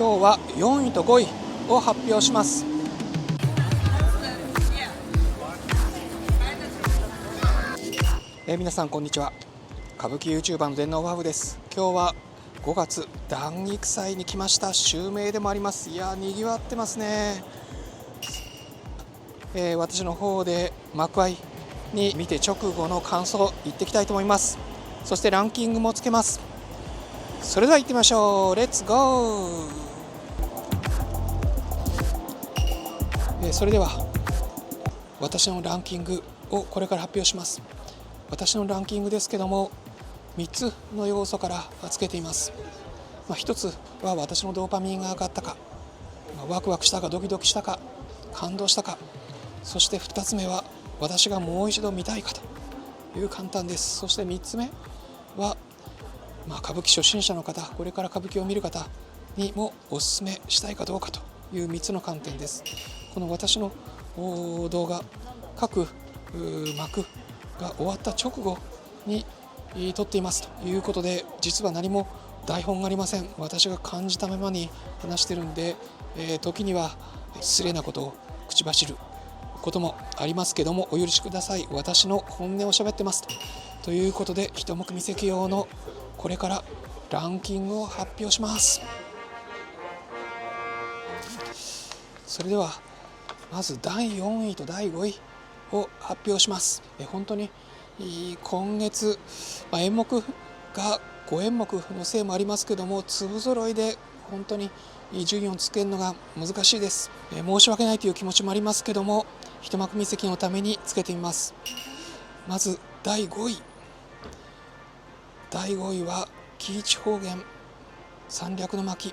今日は4位と5位を発表します。皆さんこんにちは。歌舞伎 YouTuber の電脳ワーフです。今日は5月談義祭に来ました。襲名でもあります。いやにぎわってますね。私の方で幕開に見て直後の感想言っていきたいと思います。そしてランキングもつけます。それでは行ってみましょう。レッツゴー。それでは私のランキングをこれから発表します。私のランキングですけども3つの要素からつけています。1つは私のドーパミンが上がったか、ワクワクしたか、ドキドキしたか、感動したか、そして2つ目は私がもう一度見たいかという簡単です。そして3つ目は、歌舞伎初心者の方、これから歌舞伎を見る方にもお勧めしたいかどうかという3つの観点です。この私の動画、各幕が終わった直後に撮っていますということで、実は何も台本がありません。私が感じたままに話してるんで、時には失礼なことを口走ることもありますけどもお許しください。私の本音を喋ってますということで、一目見席用のこれからランキングを発表します。それではまず第4位と第5位を発表します。本当に今月、演目が5演目のせいもありますけども、粒揃いで本当に順位をつけるのが難しいです。申し訳ないという気持ちもありますけども、一幕見席のためにつけてみます。まず第5位。第5位は喜一方言三略の巻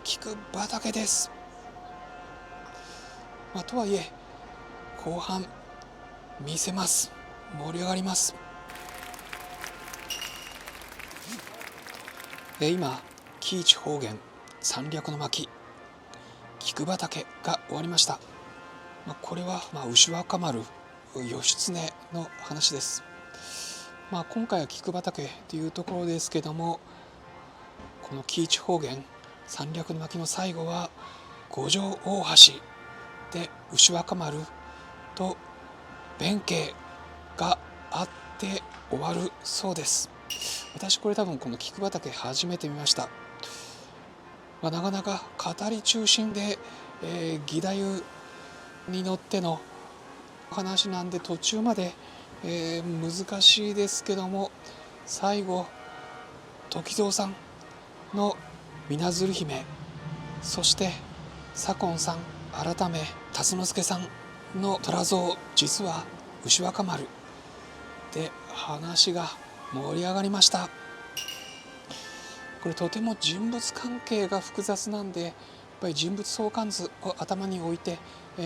菊畑です。とはいえ後半見せます。盛り上がります。今喜一方言三略の巻菊畑が終わりました。これは牛若丸義経の話です。今回は菊畑というところですけども、この喜一方言三略の巻の最後は五条大橋で牛若丸と弁慶があって終わるそうです。私これ多分この菊畑初めて見ました。なかなか語り中心で、義太夫に乗っての話なんで途中まで、難しいですけども、最後時蔵さんの水鶴姫、そして左近さん改め辰之助さんの虎像、実は牛若丸で話が盛り上がりました。これとても人物関係が複雑なんで、やっぱり人物相関図を頭に置いて、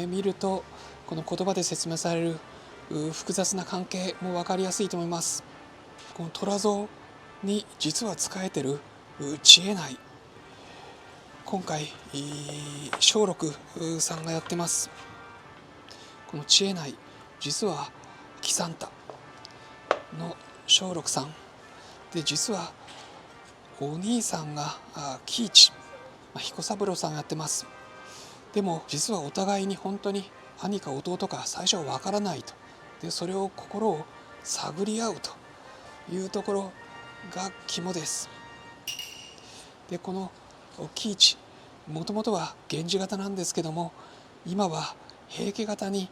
見るとこの言葉で説明される複雑な関係も分かりやすいと思います。この虎像に実は仕えてる知恵内、今回松緑さんがやってます。この知恵内、実は喜三太の松緑さんで、実はお兄さんが喜一、彦三郎さんがやってます。でも実はお互いに本当に兄か弟か最初は分からないと。でそれを心を探り合うというところが肝です。でこの喜一、もともとは源氏型なんですけども、今は平家型に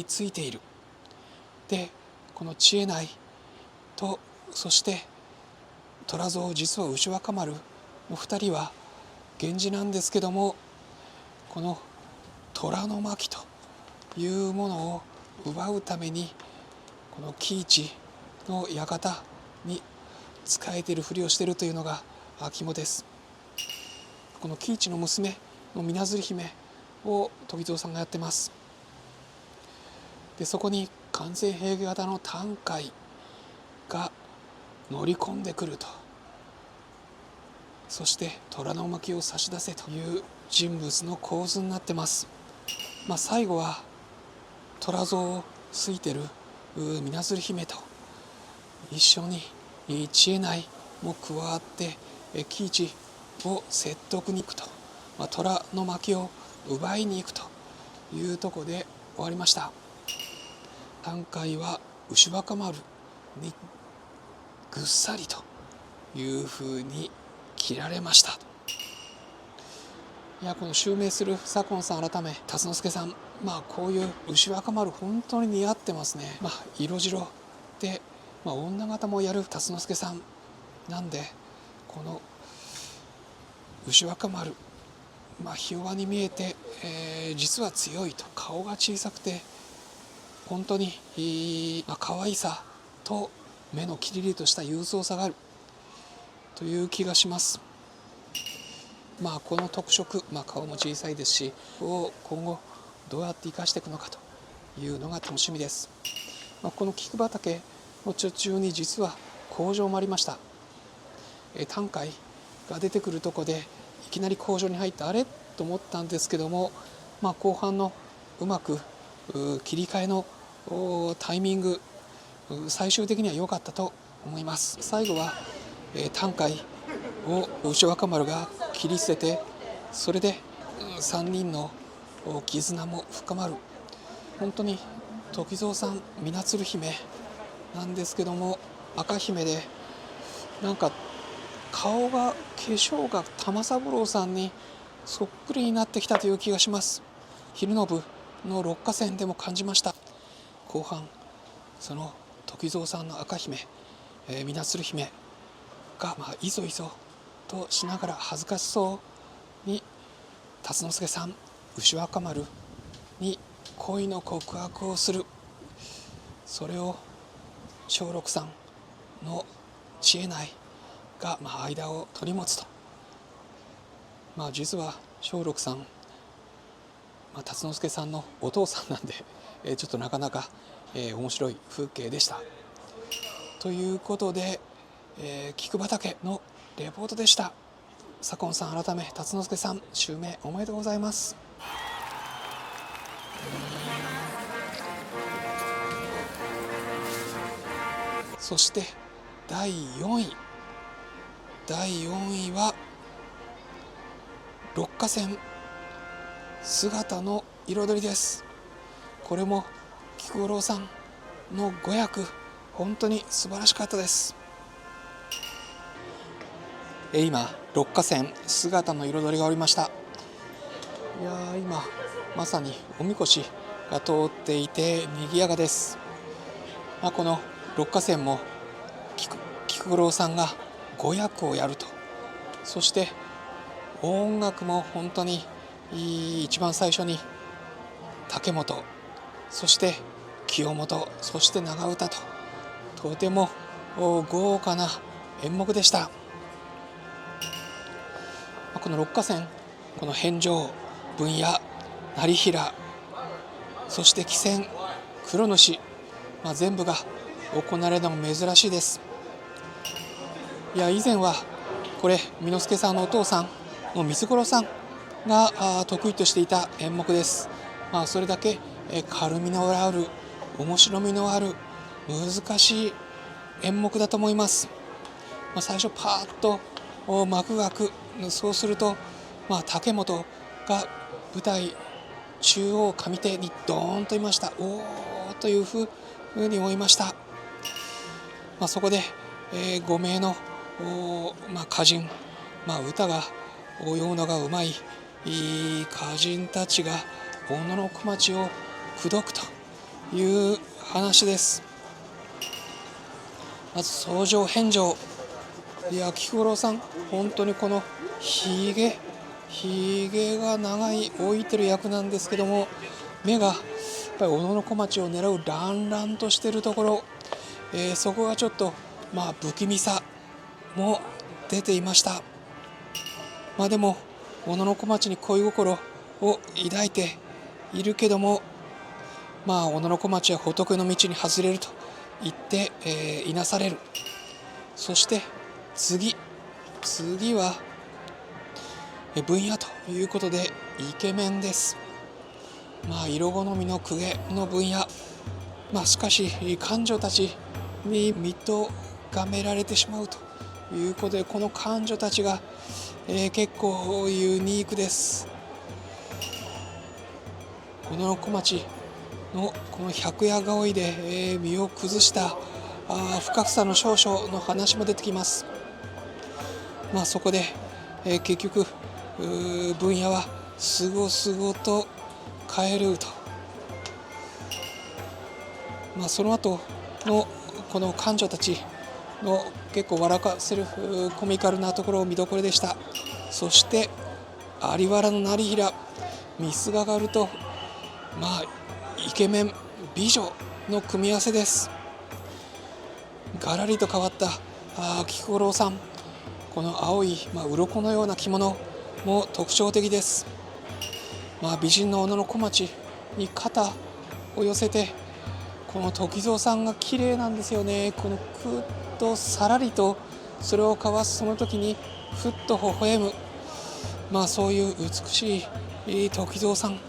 ついている。でこの知恵内と、そして虎像、実は牛若丸の2人は源氏なんですけども、この虎の巻というものを奪うためにこの喜一の館に仕えているふりをしているというのが肝です。この喜一の娘の水鶴姫を時蔵さんがやってます。でそこに完全平家型の短海が乗り込んでくると、そして虎の巻を差し出せという人物の構図になってます。最後は虎像を好いてる水鶴姫と一緒に知恵内も加わって喜一を説得に行くと虎の巻を奪いに行くというところで終わりました。短回は牛若丸にぐっさりというふうに切られました。いや、この襲名する左近さん改め辰之助さん、こういう牛若丸本当に似合ってますね。色白で、女方もやる辰之助さんなんで、この牛若丸、ひ弱に見えて、実は強いと、顔が小さくて本当に可愛さと目のキリリとした勇壮さがあるという気がします。この特色、顔も小さいですし、を今後どうやって生かしていくのかというのが楽しみです。この菊畑の途中に実は工場もありました。短回が出てくるとこでいきなり工場に入ってあれと思ったんですけども、後半のうまく切り替えのタイミング、最終的には良かったと思います。最後は短回を牛若丸が切り捨てて、それで3人の絆も深まる。本当に時蔵さん、水鶴姫なんですけども、赤姫で顔が、化粧が玉三郎さんにそっくりになってきたという気がします。昼信の六花仙でも感じました。後半その時蔵さんの赤姫、水鶴姫がいぞいぞとしながら恥ずかしそうに辰之助さん、牛若丸に恋の告白をする。それを松緑さんの知恵内が間を取り持つと。実は松緑さん、辰之助さんのお父さんなんで、ちょっとなかなか、面白い風景でした。ということで、菊畑のレポートでした。左近さん改め辰之助さん、襲名おめでとうございます。そして第4位は六花仙姿の彩りです。これも菊五郎さんのご役、本当に素晴らしかったです。今六花仙姿の彩りがおりました。いや、今まさにおみこしが通っていて賑やかです。この六花仙も菊五郎さんがご役をやると。そして音楽も本当に一番最初に竹本、そして清本、そして長唄と、とても豪華な演目でした。この六花仙、この返上、分野、成平、そして喜仙、黒主、全部が行われるのも珍しいです。以前はこれ巳之助さんのお父さんの光五郎さんが得意としていた演目です。それだけ軽みのある、面白みのある難しい演目だと思います。最初パーッと幕が開く。そうすると、竹本が舞台中央上手にドーンといました。おーというふうに思いました。そこで、5名の歌人、歌が泳ぐのがうまい歌人たちが小野小町を口説くという話です。まず僧正返上、菊五郎さん、本当にこのひげが長い置いてる役なんですけども、目がやっぱり小野小町を狙うランランとしているところ、そこがちょっと不気味さも出ていました。でも小野小町に恋心を抱いているけども、小野小町は仏の道に外れると言って、いなされる。そして次は分野ということでイケメンです。色好みの公家の分野、しかし官女たちに見とがめられてしまうということで、この官女たちが、結構ユニークです。小野小町のこの百夜が追いで、身を崩した不格差の少々の話も出てきます。そこで、結局分野はすごすごと変えると、その後のこの彼女たちの結構笑かせるコミカルなところを見どころでした。そして有原の成平、ミスが上がるとイケメン美女の組み合わせです。ガラリと変わった菊五郎さん、この青い、鱗のような着物も特徴的です。美人の小野小町に肩を寄せて、この時蔵さんが綺麗なんですよね。このクッとさらりとそれをかわすその時にふっと微笑む、そういう美しい時蔵さん、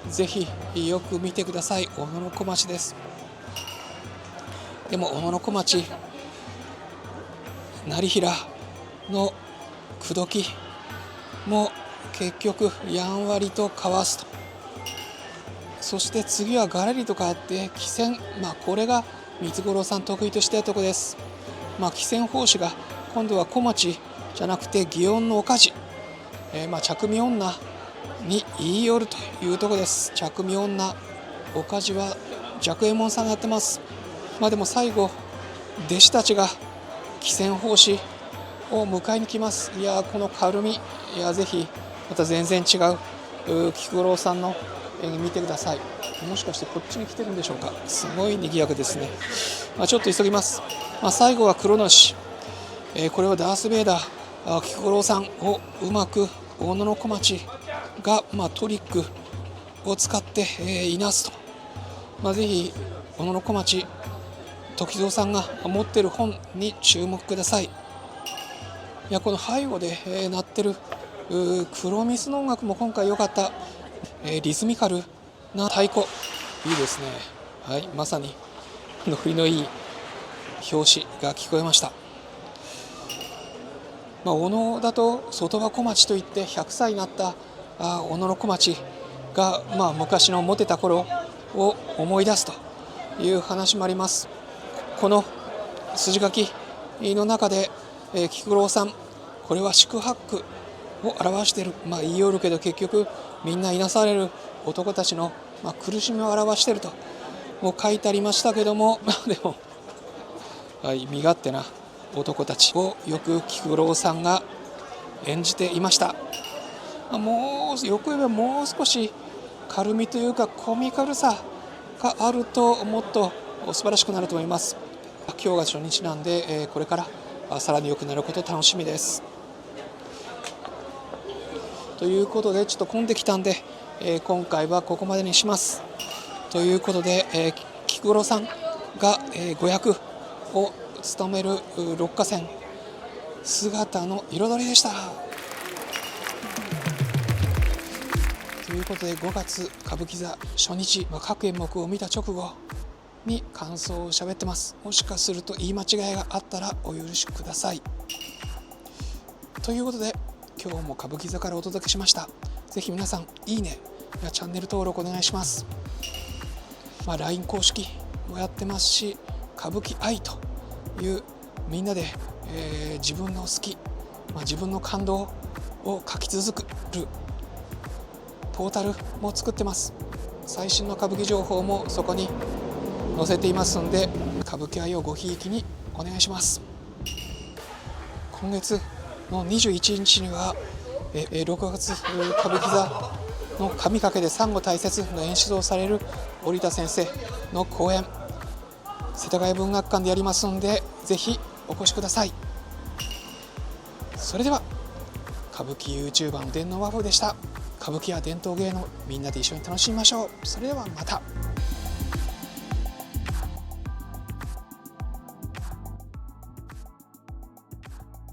ぜひよく見てください。小野小町です。でも小野小町、成平の口説きも結局やんわりとかわすと。そして次はガラリと変わって汽船、これが三五郎さん得意としたところです。汽船法師が今度は小町じゃなくて祇園の岡地、着身女に言い寄るというところです。着身女岡地は寂右衛門さんがやってます。でも最後弟子たちが汽船法師を迎えに来ます。この軽み、ぜひまた全然違う菊五郎さんの演技見てください。もしかしてこっちに来てるんでしょうか。すごい賑やかですね。ちょっと急ぎます。最後は黒主、これはダース・ベイダー菊五郎さんをうまく小野小町が、トリックを使っていなすと。ぜひ小野小町時蔵さんが持っている本に注目ください。この背後で鳴ってる黒ミスの音楽も今回良かった。リズミカルな太鼓いいですね。まさにノリのいい表紙が聞こえました。小野だと外場小町といって100歳になった小野小町が、昔のモテた頃を思い出すという話もあります。この筋書きの中で、菊五郎さん、これは宿泊を表している、言いよるけど結局みんないなされる男たちの、苦しみを表しているとも書いてありましたけども、でも、身勝手な男たちをよく菊五郎さんが演じていました。もうよく言えばもう少し軽みというかコミカルさがあるともっと素晴らしくなると思います。今日が初日なんで、これからさらに良くなること楽しみです。ということでちょっと混んできたんで、今回はここまでにします。ということで、菊五郎さんが、5役を務める六花仙姿の彩りでした。ということで5月歌舞伎座初日、各演目を見た直後に感想を喋ってます。もしかすると言い間違いがあったらお許しください。ということで今日も歌舞伎座からお届けしました。ぜひ皆さんいいねやチャンネル登録お願いします。LINE 公式もやってますし、歌舞伎愛というみんなで、自分の好き、自分の感動を書き続けるポータルも作ってます。最新の歌舞伎情報もそこに載せていますので、歌舞伎愛をごひいきにお願いします。今月の21日には6月歌舞伎座の神掛けで珊瑚大切の演出をされる織田先生の公演、世田谷文学館でやりますのでぜひお越しください。それでは歌舞伎 YouTuber の電脳和風でした。歌舞伎や伝統芸能みんなで一緒に楽しみましょう。それではまた。